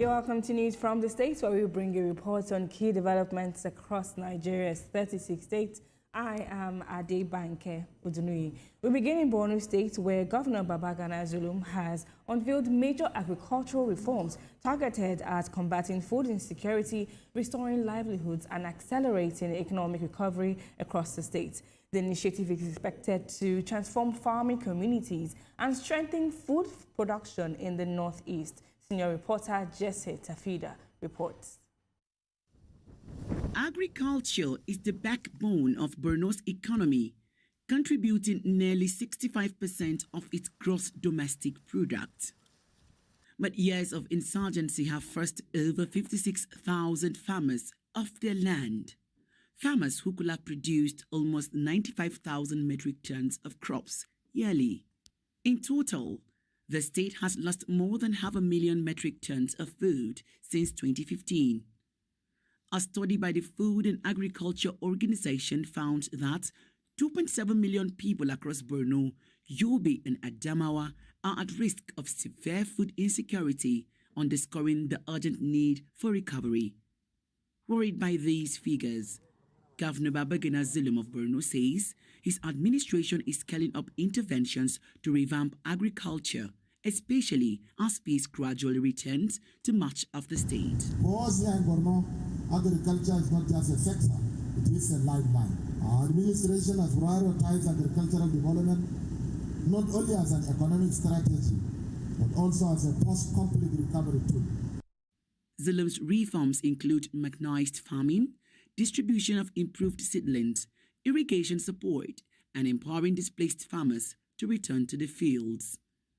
Your welcome to news from the states, where we bring you reports on key developments across Nigeria's 36 states. I am Adebanke Odunuyi. We begin in Borno State, where Governor Babagana Zulum has unveiled major agricultural reforms targeted at combating food insecurity, restoring livelihoods, and accelerating economic recovery across the state. The initiative is expected to transform farming communities and strengthen food production in the northeast. Senior reporter Jesse Tafida reports. Agriculture is the backbone of Borno's economy, contributing nearly 65% of its gross domestic product. But years of insurgency have forced over 56,000 farmers off their land. Farmers who could have produced almost 95,000 metric tons of crops yearly. In total, the state has lost more than 500,000 metric tons of food since 2015. A study by the Food and Agriculture Organization found that 2.7 million people across Borno, Yobe and Adamawa are at risk of severe food insecurity, underscoring the urgent need for recovery. Worried by these figures, Governor Babagana Zulum of Borno says his administration is scaling up interventions to revamp agriculture, especially as peace gradually returns to much of the state. For us here in Borno, agriculture is not just a sector, it is a lifeline. Our administration has prioritized agricultural development not only as an economic strategy, but also as a post-conflict recovery tool. Zulum's reforms include mechanized farming, distribution of improved seedlings, irrigation support, and empowering displaced farmers to return to the fields.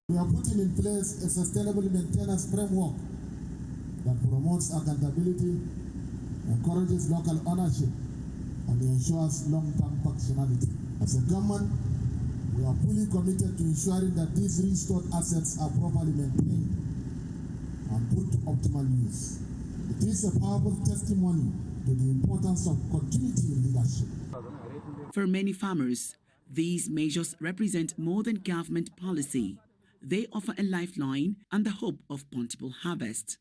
We are putting in place a sustainable maintenance framework that promotes accountability, encourages local ownership, and ensures long-term functionality. As a government, we are fully committed to ensuring that these restored assets are properly maintained and put to optimal use. It is a powerful testimony to the importance of continuity in leadership. For many farmers, these measures represent more than government policy. They offer a lifeline and the hope of bountiful harvest.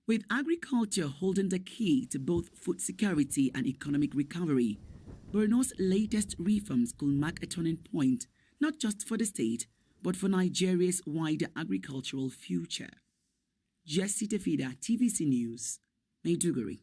With agriculture holding the key to both food security and economic recovery, Borno's latest reforms could mark a turning point, not just for the state, but for Nigeria's wider agricultural future. Jesse Tafida, TVC News, Maiduguri.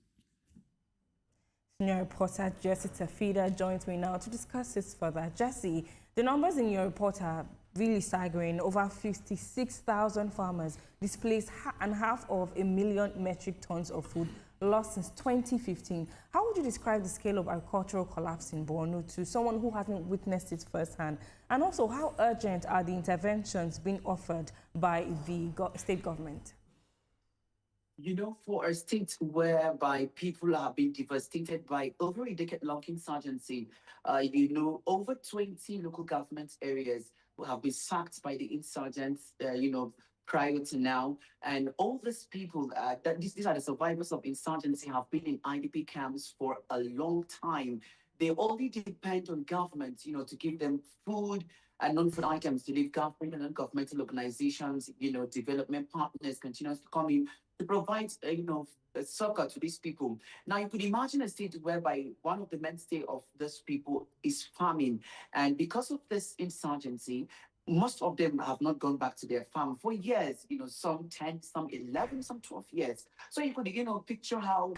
Senior reporter Jesse Tafida joins me now to discuss this further. Jesse, the numbers in your report are really staggering. Over 56,000 farmers displaced and 500,000 metric tons of food lost since 2015. How would you describe the scale of agricultural collapse in Borno to someone who hasn't witnessed it firsthand? And also, how urgent are the interventions being offered by the state government? You know, for a state whereby people have been devastated by over a decade-long insurgency, over 20 local government areas have been sacked by the insurgents, prior to now. And all these people, these are the survivors of insurgency, have been in IDP camps for a long time. They only depend on government, to give them food and non-food items to live. Government and non-governmental organizations, development partners continues to come in to provide, succor to these people. Now, you could imagine a state whereby one of the mainstay of these people is farming. And because of this insurgency, most of them have not gone back to their farm for years, some 10, some 11, some 12 years. So you could, picture how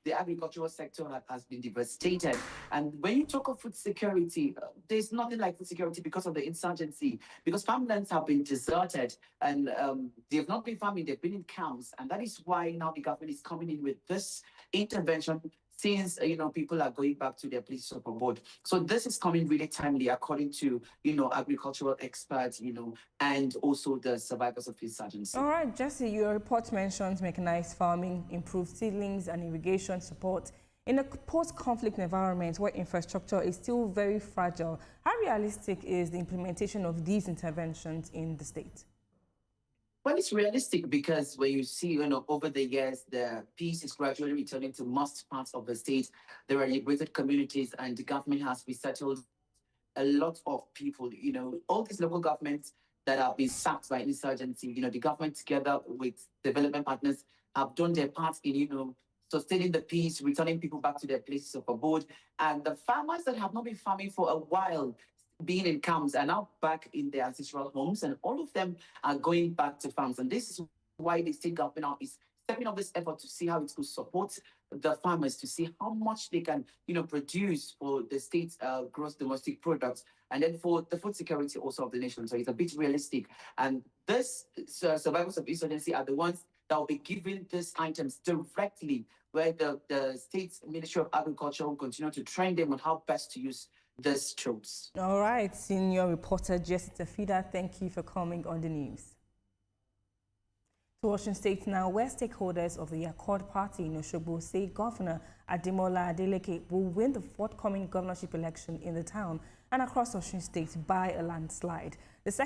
the agricultural sector has been devastated. And when you talk of food security, there's nothing like food security because of the insurgency, because farmlands have been deserted and they have not been farming, they've been in camps. And that is why now the government is coming in with this intervention, since, people are going back to their places of abode. So this is coming really timely, according to, agricultural experts, and also the survivors of insurgency. All right, Jesse, your report mentions mechanized farming, improved seedlings and irrigation support. In a post-conflict environment where infrastructure is still very fragile, how realistic is the implementation of these interventions in the state? Well, it's realistic because when you see, over the years, the peace is gradually returning to most parts of the state. There are liberated communities and the government has resettled a lot of people. All these local governments that have been sacked by insurgency, the government together with development partners have done their part in, sustaining the peace, returning people back to their places of abode. And the farmers that have not been farming for a while, being in camps, are now back in their ancestral homes, and all of them are going back to farms. And this is why the state government now is stepping up this effort to see how it could support the farmers, to see how much they can, produce for the state's gross domestic products, and then for the food security also of the nation. So it's a bit realistic. And this survivors of insurgency are the ones that will be given these items directly, where the state's Ministry of Agriculture will continue to train them on how best to use these troops. All right, senior reporter Jessica Fida, thank you for coming on the news. To Washington State now, where stakeholders of the Accord Party in Osogbo say Governor Ademola Adeleke will win the forthcoming governorship election in the town and across Washington State by a landslide. The